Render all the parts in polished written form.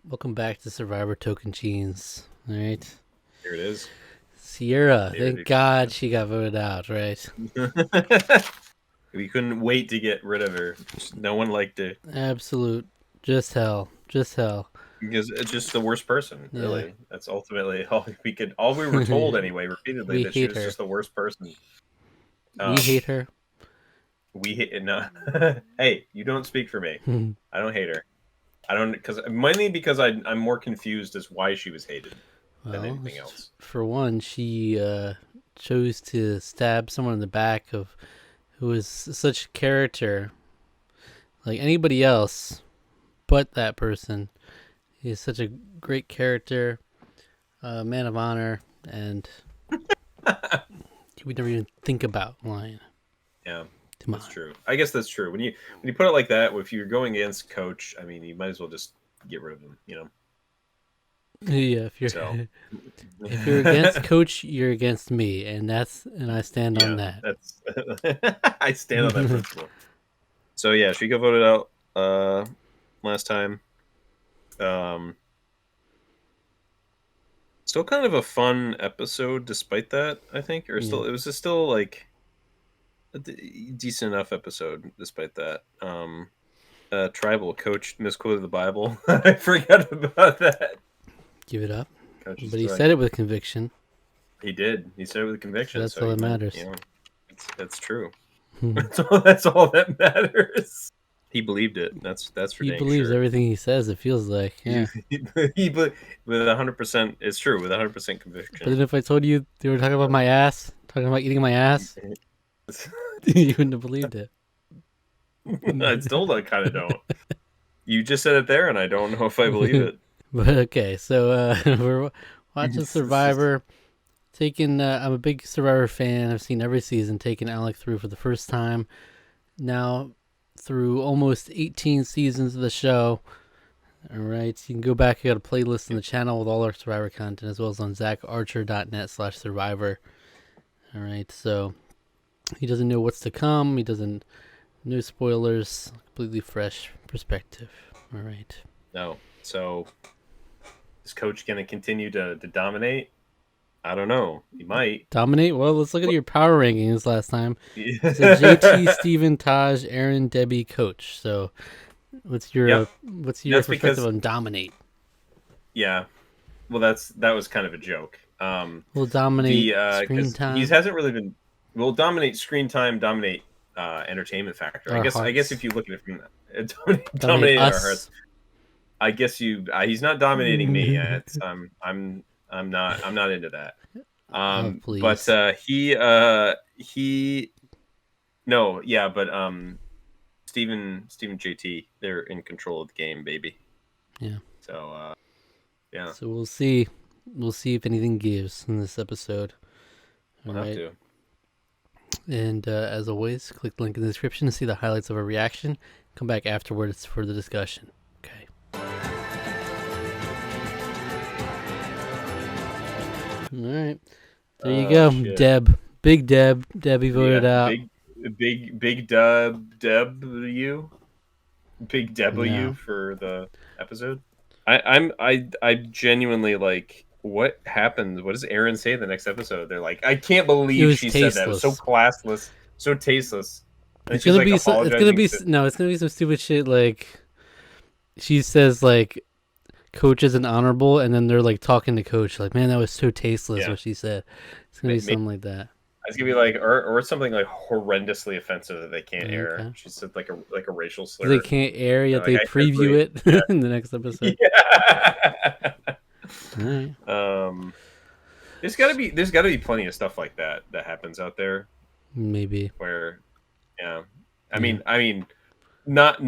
Welcome back to Survivor Tocantins. All right. Here it is. Sierra, thank Favorite God she got voted out, right? We couldn't wait to get rid of her. No one liked it Absolute. Just hell. Just hell. because it's just the worst person. Yeah. Really, that's ultimately all we were told anyway, repeatedly, We that she hate was her. just the worst person. We Um, hate her. we hate no. Hey, you don't speak for me. I don't hate her. I don't because mainly because I'm more confused as why she was hated than Well, anything else. for one, she chose to stab someone in the back of who was such a character. Like anybody else but that person. He's such a great character, man of honor, and we never even think about lying. Yeah. Come That's on. true. I guess that's true. When you put it like that, if you're going against coach, I mean, you might as well just get rid of him. Yeah, if you're So, if you're against coach, you're against me, and I stand on yeah, that. that's I stand on that principle. So yeah, she got voted out last time. Um, Still kind of a fun episode despite that. I think, or Yeah. still, it was just still like a decent enough episode despite that. Tribal coach misquoted the Bible. I forgot about that. Give it up. Coach is But he like, said it with conviction, he did. He said it with so conviction, that's so all he that meant, matters. that's true. He That's all that matters. He believed it. That's for dang believes sure. everything he says. It feels like, He, yeah. with 100%. It's true with 100% But conviction. then if I told you they were talking about my ass, talking about eating my ass, you wouldn't have believed it. I still kind of don't. You just said it there, and I don't know if I believe it. But okay, so we're watching Survivor. Taking, I'm a big Survivor fan. I've seen every season. Taking Alec through for the first time now through almost 18 seasons of the show. All right, you can go back. I got a playlist on the channel with all our Survivor content, as well as on zacharcher.net/survivor. All right, so he doesn't know what's to come. He doesn't, no spoilers, completely fresh perspective. All right. No. So is Coach going to continue to dominate? I don't know. He might. Dominate? Well, let's look at What? your power rankings last time. You said JT, Steven, Taj, Aaron, Debbie, Coach. So Yep. what's your That's perspective because on dominate? yeah. Well, that was kind of a joke. Will dominate The screen because he time, hasn't really been will dominate screen time, dominate entertainment factor. I our guess if hearts, you look at it from dominate dominating our hearts, us. I guess he's not dominating me. Oh, I'm not into that. But please. he no, yeah, but Steven JT, they're in control of the game, baby. Yeah. So yeah, So we'll see. We'll see if anything gives in this episode. All we'll have right. to. And as always, click the link in the description to see the highlights of our reaction. Come back afterwards for the discussion. Okay. All right. There you go. Shit. Deb. Big Deb. Debbie voted Yeah, out. big W, big W No. for the episode. I genuinely like what happens. What does Aaron say in the next episode? They're like, I can't It believe was she said that. It was so tasteless. classless, so tasteless. And It's she's gonna like be it's gonna apologizing be to. no, it's gonna be some stupid shit like she says like coach isn't honorable, and then they're like talking to coach like, man, that was so tasteless Yeah, what she said. It's gonna be maybe something like that. it's gonna be like or something like horrendously offensive that they can't air. Okay. She said like a racial They slur. can't air They're yet. like They I can't preview believe. it in the next episode. Yeah. All right. There's got to be plenty of stuff like that happens out there Maybe. where yeah. I Yeah. mean I mean not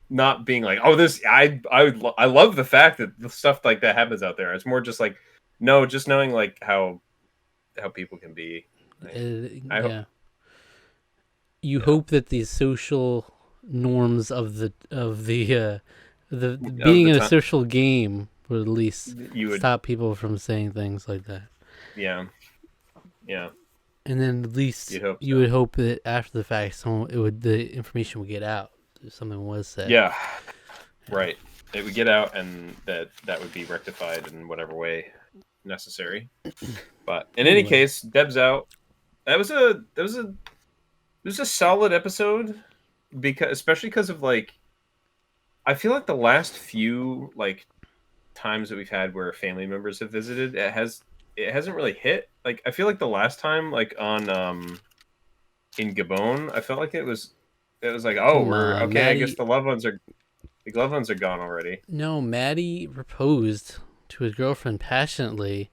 not being like, oh, this I love the fact that the stuff like that happens out there. It's more just like no, just knowing like how people can be. I hope Yeah. You yeah. hope that the social norms of the Of being the in a time social game would at least you would stop people from saying things like that. yeah. Yeah. And then at least You'd hope you so. would hope that after the fact, the information would get out. If something was said. Yeah. Yeah. Right. it would get out, and that would be rectified in whatever way necessary. But in any Anyway, case, Deb's out. That was a solid episode, because especially because of like, I feel like the last few like times that we've had where family members have visited, it hasn't really hit. Like, I feel like the last time, like on in Gabon, I felt like it was like, oh, come we're on, okay. I guess Maddie. the loved ones are gone already. No, Maddie proposed to his girlfriend passionately.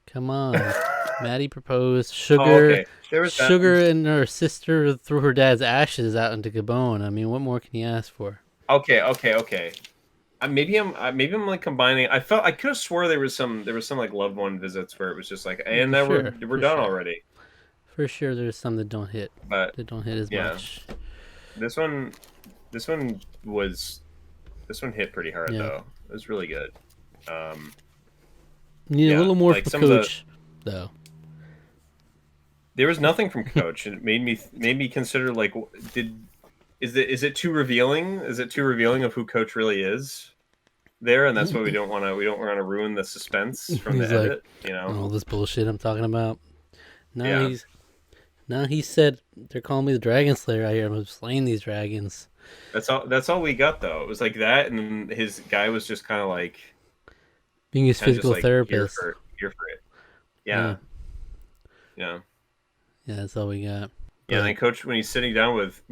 Come on. Maddie proposed. Oh, Sugar, okay. There was that. Sugar and her sister threw her dad's ashes out into Gabon. I mean, what more can you ask for? Okay, okay, okay. Maybe I'm like combining. I felt I could have swore there was some like loved one visits where it was just like, and For then sure, we're for done sure. already. For sure, there's some that don't hit. But That don't hit as yeah, much. this one this one was this one hit pretty hard Yeah. though. It was really good. Um, Need a yeah, little more like from some of the Coach, though. there was nothing from Coach, and it made me consider like, did is it too revealing? Is it too revealing of who Coach really is there? And that's why we don't want to ruin the suspense from the He's like, edit. You know? all this bullshit I'm talking about. Now Yeah. he's now he said they're calling me the Dragon Slayer out here. I'm slaying these dragons. That's all we got though. It was like that, and then his guy was just Being his kind of just physical like here therapist. for it. Yeah. Yeah, yeah, Yeah, that's all we got. yeah. And then But Coach, when he's sitting down with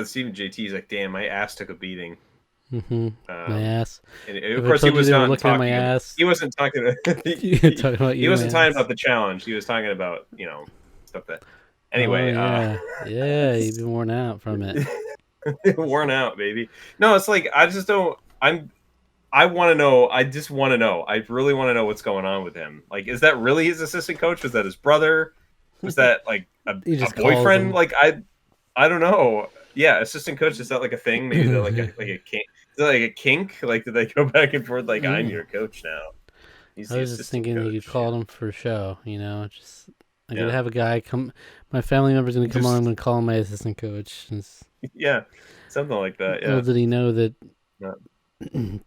Steven JT, he's like, "Damn, my ass took a beating." my Um, ass. and If of I course, he told you was they were not looking at my talking. ass, He wasn't talking. talking about He you, wasn't talking man. about the challenge. He was talking about stuff that. Oh Anyway, yeah, yeah. You've been worn out from it. worn out, baby. No, it's like I just don't. I want to know. I just want to know. I really want to know what's going on with him. Like, is that really his assistant coach? Was that his brother? Was that like He a just calls boyfriend? them. Like, I don't know. Yeah, assistant coach, is that like a thing? Maybe they're like a kink. Is that like a kink? Like, did they go back and forth? Like, I'm your coach now. He's I the was just assistant thinking you could coach. call them for show. Just I'm gonna Yeah, have a guy come. My family member's gonna come on. I'm just gonna call him my assistant coach. yeah, something like that. Little Yeah, did he know that yeah,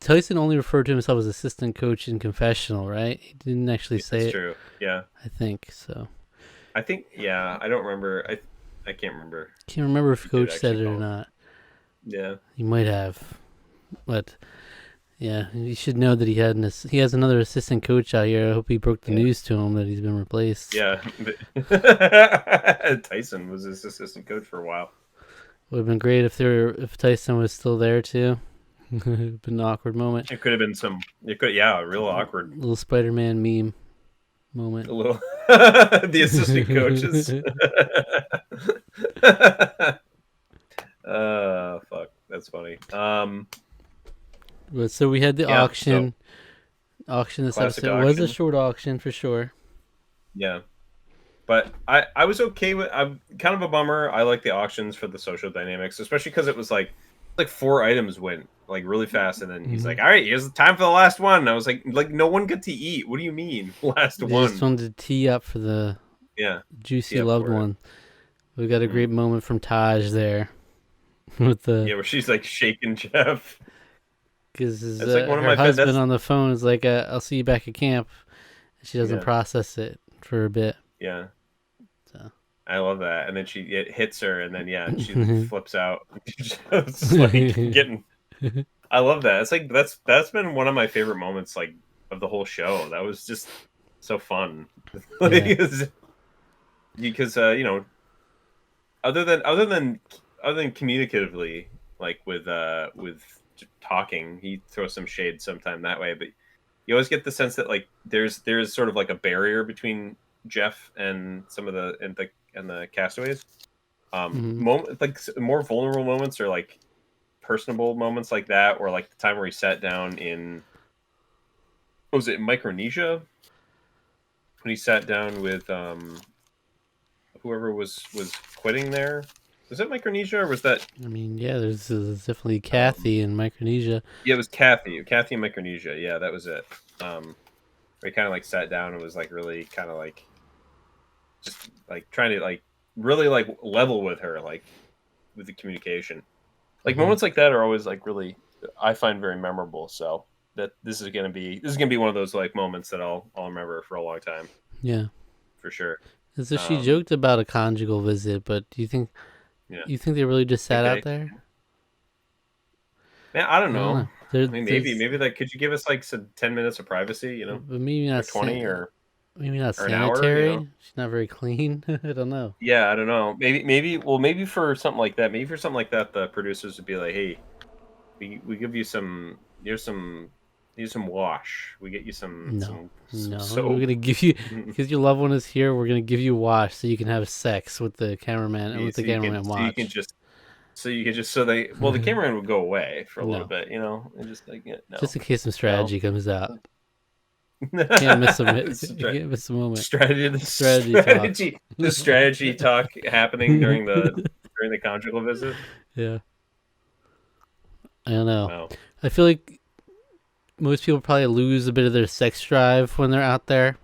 Tyson only referred to himself as assistant coach in confessional, right? He didn't actually say that's it. true. Yeah, I think so. I think. Yeah, I don't remember. I can't remember. Can't remember He if did Coach said actually it or call him. not. Yeah. He might have, but yeah, you should know that he has another assistant coach out here. I hope he broke the Yeah. news to him that he's been replaced. Yeah, Tyson was his assistant coach for a while. Would have been great if Tyson was still there too. Been an awkward moment. It could have been some. It could, yeah, real awkward. Little Spider-Man meme A moment. little. The assistant coaches. Fuck, that's funny. But so we had the Yeah. So auction this classic episode. It was a auction. short auction for sure. Yeah, but I was okay with. I'm kind of a bummer. I like the auctions for the social dynamics, especially because it was like 4 items went like really fast, and then he's like, "All right, here's the time for the last one." And I was like no one got to eat. What do you mean last They just one? wanted to tee up for the Yeah, juicy yeah, loved for it. one. We got a Mhm. great moment from Taj there with the Yeah, where she's like shaking Jeff. because That's like one of her my husband that's on the phone is like, "I'll see you back at camp." She doesn't yeah, process it for a bit. yeah. So I love that. And then it hits her, and then yeah, she flips out. Just like getting. I love that. It's like that's been one of my favorite moments like of the whole show. That was just so fun. Like, yeah, because other than communicatively, like with talking, he throws some shade sometime that way, but you always get the sense that like there's sort of like a barrier between Jeff and some of the castaways. hmm Like more vulnerable moments, or like personable moments like that, or like the time where he sat down in, what was it, in Micronesia, when he sat down with whoever was quitting there. Was it Micronesia, or was that I mean, yeah, there's definitely um Kathy in Micronesia. yeah, it was Kathy in Micronesia. Yeah, that was it. Where he kind of like sat down and was like really kind of like just like trying to like really like level with her, like with the communication. Like hmm moments like that are always like really I find very memorable. So that this is gonna be one of those like moments that I'll remember for a long time Yeah. for sure. And so she Um, joked about a conjugal visit, but do yeah, you think they really just think sat out they. there? Man, I don't I don't know. know. There, I mean, there's, maybe like, could you give us like some 10 minutes of privacy? but Or 20, maybe not or an hour? sanitary. She's not very clean. I don't know. Yeah, I don't know. Well, maybe for something like that, the producers would be like, "Hey, we give you some here's some wash. We get you No, some no. We're soap. gonna give you because your loved one is here. We're gonna give you wash so you can have sex with the cameraman and Yeah, let the cameraman watch. so you can just so they well the cameraman would go away for a little No, bit, and just like yeah, just no, in case some no. strategy comes out. Can't miss a minute. Stra- Can't miss a moment. Strategy talk. the strategy talk happening during the conjugal visit. Yeah, I don't know. Wow. I feel like most people probably lose a bit of their sex drive when they're out there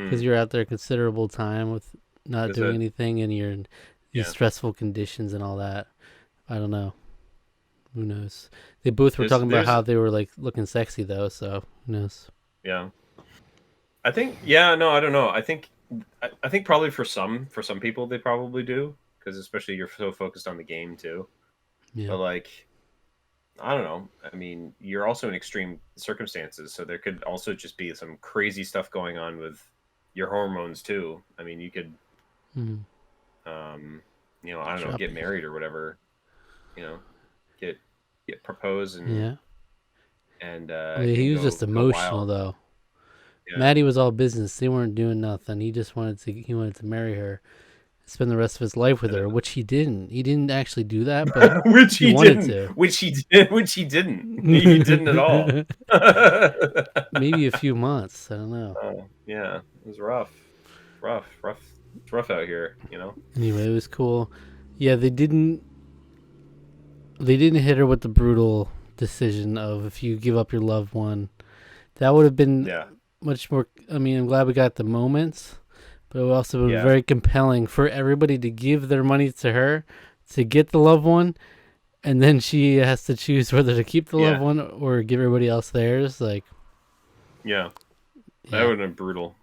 because Mm, you're out there considerable time with not is doing it? anything and you're in these Yeah. stressful conditions and all that. I don't know. Who knows? They both were talking about There's how they were like looking sexy though, so who knows? yeah. I think yeah, no, I don't know. I think probably for some people they probably do because especially you're so focused on the game too. Yeah. But like I don't know. I mean, you're also in extreme circumstances, so there could also just be some crazy stuff going on with your hormones too. I mean, you could Mm-hmm. um, I don't know, get Shopping. married or whatever, you know, get propose Yeah. Well, he and was just go emotional wild. though. Yeah. Maddie was all business. They weren't doing nothing. He wanted to marry her, spend the rest of his life with And her, which he didn't. He didn't actually do that, but which he he wanted didn't, to. which he didn't. He didn't at all. Maybe a few months. I don't know. Oh, yeah, it was rough. Rough. It's rough out here. Anyway, it was cool. Yeah, they didn't hit her with the brutal decision of if you give up your loved one. That would have been Yeah. much more. I mean, I'm glad we got the moments, but it would also been Yeah. very compelling for everybody to give their money to her to get the loved one, and then she has to choose whether to keep the loved Yeah. one or give everybody else theirs. Like, Yeah. That yeah, would have been brutal.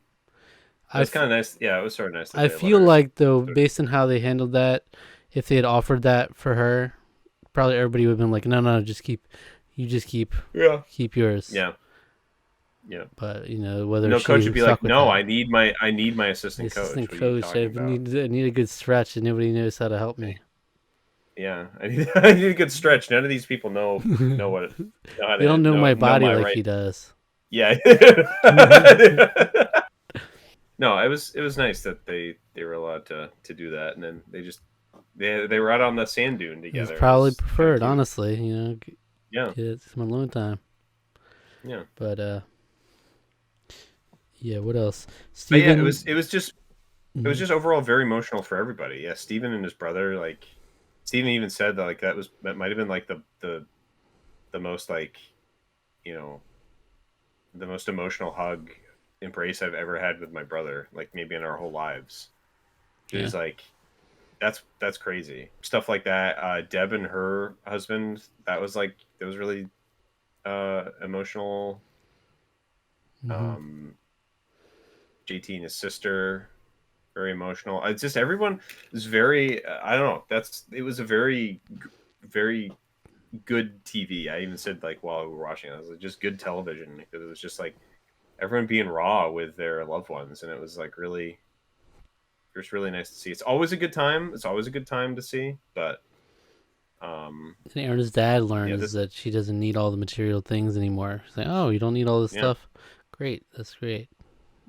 It I, was f- kind of nice. Yeah, it was sort of nice that I they let feel her. like though, based on how they handled that, if they had offered that for her, probably everybody would have been like, no, no, just Yeah. keep yours. Yeah. Yeah. But whether No coach she would be like, stuck with "No, that. I need my The assistant coach. assistant What are you coach, talking about?" I need a good stretch, and nobody knows how to help me. Yeah, I need a good stretch. None of these people know what know how They to don't know my know body my like right. he does. Yeah. No, it was nice that they were allowed to do that, and then they were out on the sand dune It was together. It probably was kind of preferred, cute. honestly. Yeah, Get some alone time. yeah, But yeah. What else? but yeah, Steven. it was Mhm. just overall very emotional for everybody. Yeah, Steven and his brother, like Steven even said that like that might have been like the most like you know the most emotional hug embrace I've ever had with my brother, like maybe in our whole lives. It Yeah. was like that's crazy stuff like that. Deb and her husband, that was really emotional. Hmm. um JT and his sister, very emotional. It's just everyone is very I don't know, it was a very good TV. I even said like while we were watching it, I was like, just good television because it was just like everyone being raw with their loved ones, and it was like really it was really nice to see. It's always a good time. It's always a good time to see, but um And Aaron's dad yeah, learns this that she doesn't need all the material things anymore. She's like, oh, you don't need all this yeah. stuff. Great. That's great.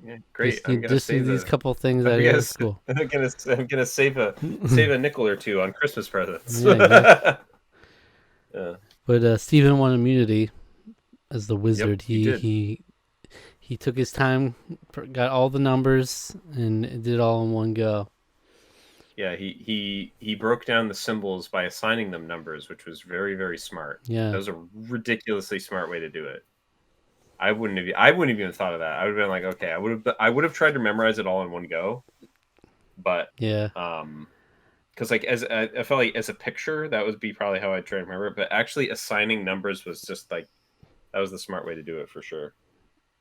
Yeah, great. I'm gonna Just need save these a. couple things I'm out gonna. here. That's cool. I'm gonna Yeah, save a nickel or two on Christmas presents. exactly. Yeah. But Steven won immunity as the Yep. wizard. He did. He took his time, got all the numbers, and did it all in one go. Yeah. He broke down the symbols by assigning them numbers, which was very smart. That Yeah, was a ridiculously smart way to do it. I wouldn't have even thought of that. I would have been like, okay, I would have tried to memorize it all in one go, but yeah. um because like as I felt like as a picture that would be probably how I'd try to remember it, but actually assigning numbers was just like that was the smart way to do it for sure.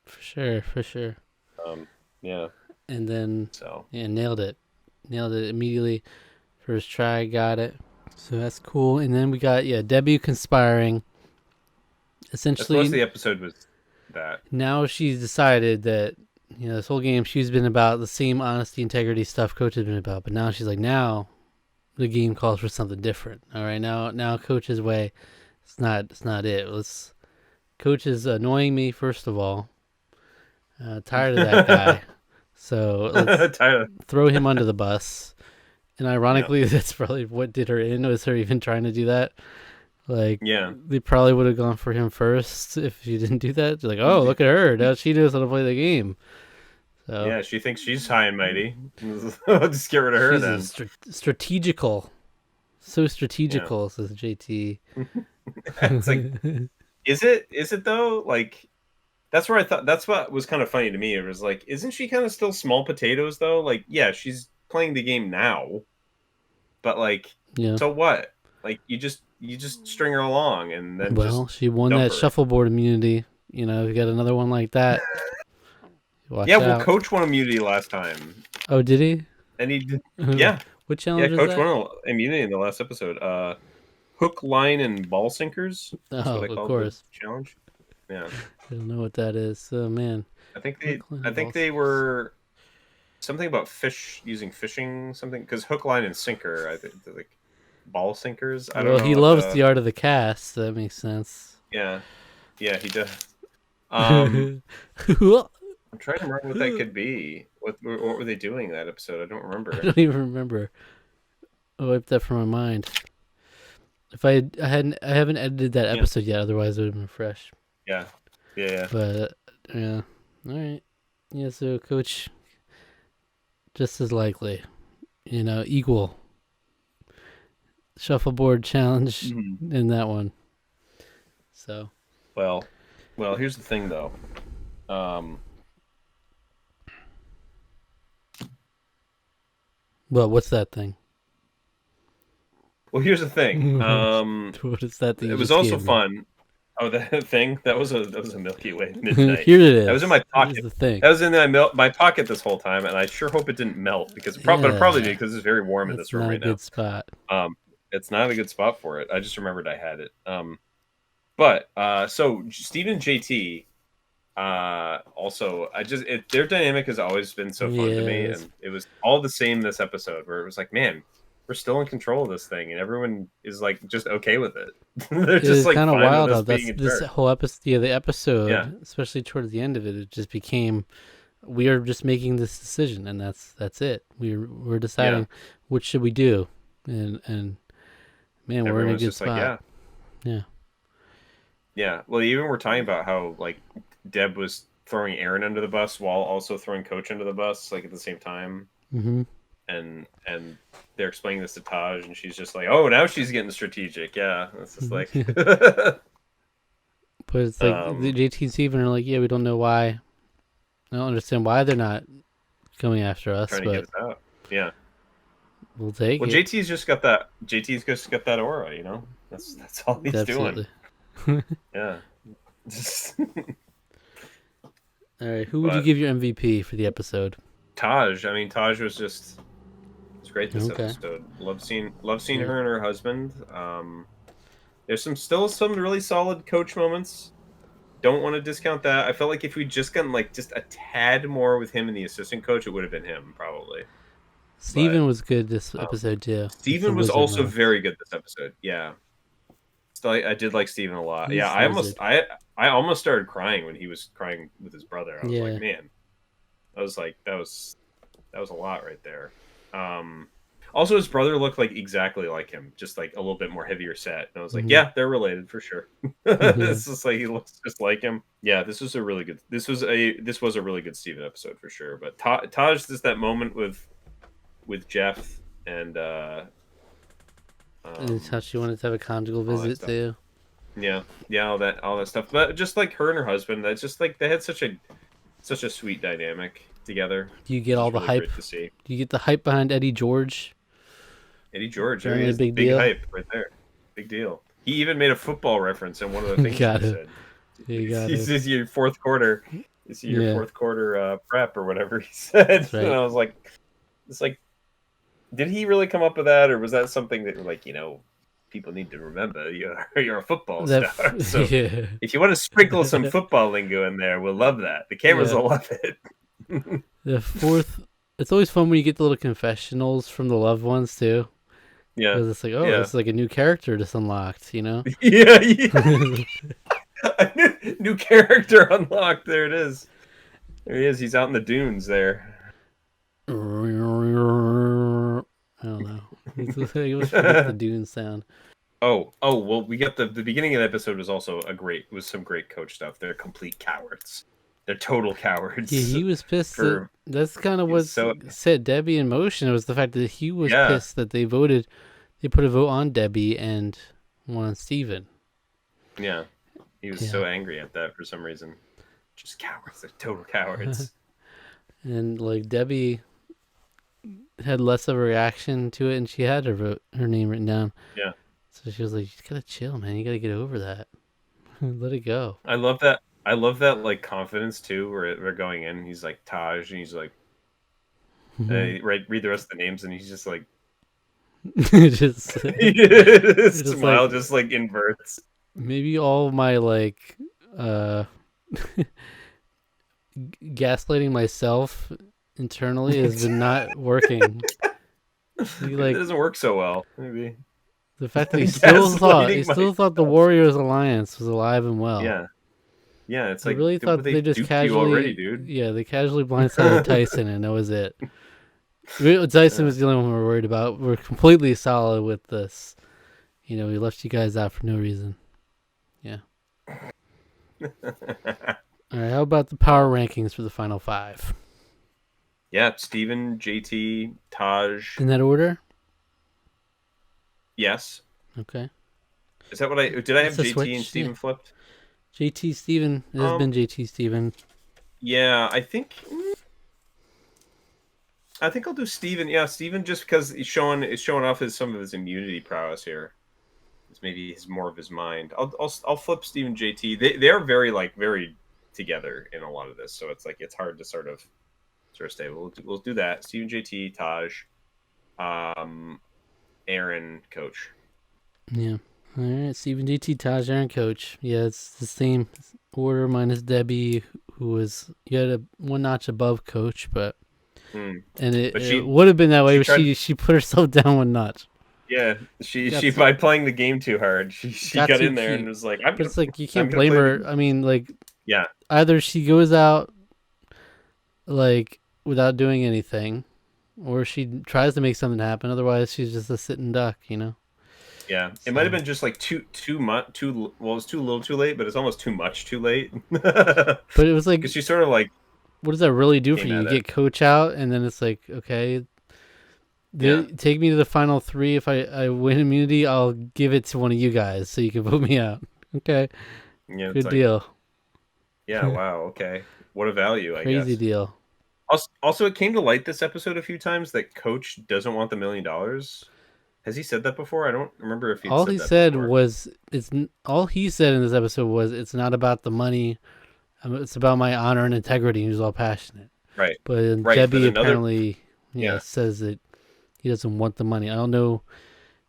For sure, for sure. Um, yeah. And then, So yeah, nailed it immediately. First try, got it. So that's cool. And then we got Debbie conspiring. that's most of Essentially, the episode was that. now she's decided that this whole game she's been about the same honesty, integrity stuff Coach has been about, but now she's like, now the game calls for something different. All right, now Coach's way, it's not it. Let's Coach is annoying me first of all. Tired of that guy. So let's Tyler. throw him under the bus. And Yeah. ironically, that's probably what did her in, was her even trying to do that. Like, Yeah. they probably would have gone for him first if she didn't do that. They're like, oh, look at her. Now she knows how to play the game. So Yeah, she thinks she's high and mighty. Just get rid of her she's then. strategical. So Yeah. strategical, says JT. It's like, is it? Is it though? Like, that's where I thought. That's what was kind of funny to me. It was like, isn't she kind of still small potatoes though? Like, yeah, she's playing the game now, but like, Yeah. so what? Like, you just string her along and then just Well, she won dump that her. shuffleboard immunity. You got another one like that. Yeah, Watch well, out. Coach won immunity last time, Oh, did he? and he did. Yeah, What yeah, challenge was Coach that? won immunity in the last episode. Hook, line, and ball sinkers. That's Oh, what I of called the course. challenge. Yeah, I don't know what that is. Oh, man. I think they. Hook, line, I and think balls. they were something about fish using fishing something because hook, line, and sinker. I think they're like ball sinkers. I don't Well, he know. loves the art of the cast. So that makes sense. Yeah, yeah, he does. I I'm trying to remember what that could be. What were they doing that episode? I don't remember. don't even remember. I wiped that from my mind. If I haven't edited that Yeah, episode yet. Otherwise, it would have been fresh. yeah, yeah, yeah. But yeah, all right. Yeah, so Coach, just as likely, equal shuffleboard challenge Mhm. in that one. So, Well, well, here's the thing though. Um, well, what's that thing? well, here's the thing. What is that thing It you was just also gave me? fun. Oh, that thing that was a Milky Way midnight. Here it That was in my is. Here's pocket. the thing. That was in my pocket this whole time, and I sure hope it didn't melt because but it probably did Yeah, because it's very warm in that's this room not a right now. good spot. Um, it's not a good spot for it. I just remembered I had it. But so Steve and JT, also their dynamic has always been so fun to me, Yes, and it was all the same this episode where it was like, man, we're still in control of this thing, and everyone is like just okay with it. They're it just is like kind of fine with wild us how being that's in this charge. whole episode. Yeah, the Yeah, episode, especially towards the end of it, it just became we are just making this decision, and that's it. We're yeah. deciding what should we do, and man, we're in a Everyone's good just like, spot. yeah, Yeah. yeah. Well, even we're talking about how like Deb was throwing Aaron under the bus while also throwing Coach under the bus, like at the same time, Mm-hmm. and they're explaining this to Taj, and she's just like, oh, now she's getting strategic. Yeah, it's just like, But it's like the um, JT and Steven are like, yeah, we don't know why. I don't understand why they're not coming after us, trying to get but us out. Yeah. we'll take Well, it. JT's just got that aura, you know. That's all he's doing. Absolutely. Yeah. All right, who would you But give your MVP for the episode? Taj, I mean, Taj was great this Okay. episode. Love seeing Yeah. her and her husband. There's still some really solid coach moments. Don't want to discount that. I felt like if we'd just gotten like just a tad more with him and the assistant coach, it would have been him probably. But Steven was good this um, episode too. He's the Steven was wizard also now. very good this episode. Yeah, still, I did like Steven a lot. Yeah, He's the I almost wizard. I almost started crying when he was crying with his brother. I was like, Yeah. man, I was like, that was a lot right there. Um, Also, his brother looked like exactly like him, just like a little bit more heavier set. And I was like, Hmm. yeah, they're related for sure. Yeah. It's just like he looks just like him. Yeah, this was a really good Steven episode for sure. But Taj is that moment with Jeff and And it's how she wanted to have a conjugal all that visit stuff. too. Yeah, yeah, all that stuff. But just like her and her husband, that's just like they had such a sweet dynamic together. Do you It get all was the really hype? great to see. Do you get the hype behind Eddie George? Eddie George, there he Apparently a is. big Big deal. hype right there. Big deal. He even made a football reference in one of the things he Gotta. said. You gotta. This is your fourth quarter. This is your Yeah, fourth quarter prep or whatever he said. that's And right. I was like, it's like, did he really come up with that, or was that something that like people need to remember you're a football That. star. So Yeah. if you want to sprinkle some football lingo in there, we'll love that. The cameras Yeah. will love it. The fourth. It's always fun when you get the little confessionals from the loved ones too, Yeah, because it's like, oh, yeah, it's like a new character just unlocked. You know. yeah, yeah. New character unlocked. There it is. There he is. He's out in the dunes there. I don't know. I always forget the dune sound. Oh, well, we got the beginning of the episode was some great coach stuff. They're complete cowards. They're total Yeah, cowards he was pissed that for that's kind of what so set Debbie in motion. It was the fact that he was yeah, pissed that they put a vote on Debbie and one on Steven. yeah. He was Yeah. so angry at that for some reason. Just cowards. They're total cowards. And like Debbie had less of a reaction to it, and she had her name written down. Yeah. So she was like, "You gotta chill, man. You gotta get over that. Let it go." I love that. I love that like confidence too, where they're going in. He's like Taj, and he's like, read the rest of the names, and he's just like, just, his just smile like just like inverts. maybe all my like uh gaslighting myself internally has been not working. It Like doesn't work so well. Maybe the fact that he gaslighting still thought the myself. Warriors Alliance was alive and well. Yeah, yeah. It's I like really thought they they just duped you already, casually, dude. yeah, they casually blindsided Tyson, and that was it. Tyson was the only one we were worried about. We're completely solid with this. You know, we left you guys out for no reason. Yeah. All right. How about the power rankings for the final five? Yeah, Steven, JT, Taj. In that order? Yes. Okay. Is that what I did? I have That's a JT and switch. Steven Yeah. flipped. JT Steven. It has been JT Steven. Yeah, I think I'll do Steven. Yeah, Steven, just because he's showing off some of his immunity prowess here. It's maybe his more of his mind. I'll flip Steven JT. They're very together in a lot of this, so it's like it's hard to sort of stay. We'll do that. Steven JT, Taj, Aaron, Coach. Yeah. All right. Steven JT, Taj, Aaron, Coach. Yeah, it's the same order minus Debbie, who was you had one notch above Coach, but. And it would have been that way, but she put herself down one notch. Yeah, she by playing the game too hard, she got in there and was like, but it's like you can't blame her. I mean, like, yeah, either she goes out like without doing anything, or she tries to make something happen. Otherwise, she's just a sitting duck, you know. Yeah, it might have been just like too much, well, it's too little, too late, but it's almost too much, too late. But it was like, because she sort of like, what does that really do for you? You get Coach out, and then it's like, okay, take me to the final three. If I win immunity, I'll give it to one of you guys so you can vote me out. Okay, yeah, good deal. Yeah, wow, okay, what a value, I guess. Crazy deal. Also, it came to light this episode a few times that Coach doesn't want the $1 million. Has he said that before? I don't remember if all he said was all he said in this episode was it's not about the money. It's about my honor and integrity. He was all passionate. Right. But Debbie apparently says that he doesn't want the money. I don't know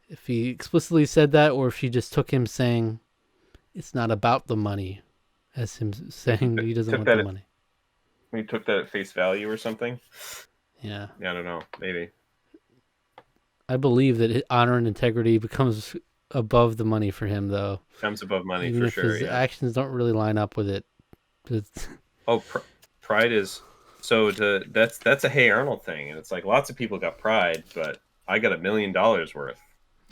if he explicitly said that or if she just took him saying it's not about the money as him saying he doesn't want the money. We took that at face value or something. Yeah. I don't know. Maybe. I believe that honor and integrity becomes above the money for him, though. Comes above money, even for if sure. His actions don't really line up with it. Pride is that's a Hey Arnold thing, and it's like lots of people got pride, but I got $1 million worth.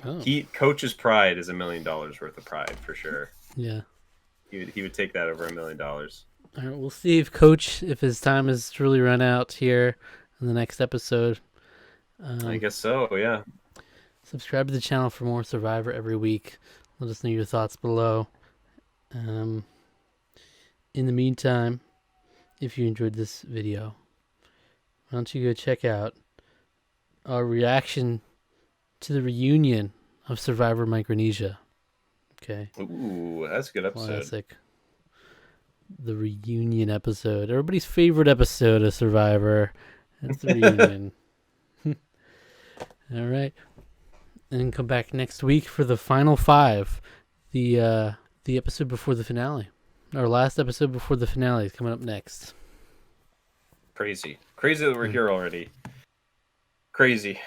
Oh. Coach's pride is $1 million worth of pride for sure. Yeah, he would take that over $1 million. All right, we'll see if Coach, if his time has truly run out here in the next episode. I guess so. Yeah. Subscribe to the channel for more Survivor every week. Let us know your thoughts below. In the meantime, if you enjoyed this video, why don't you go check out our reaction to the reunion of Survivor Micronesia. Okay. Ooh, that's a good episode. Classic. The reunion episode. Everybody's favorite episode of Survivor. It's the reunion. All right. And come back next week for the final 5. The episode before the finale. Our last episode before the finale is coming up next. Crazy that we're here already. Crazy.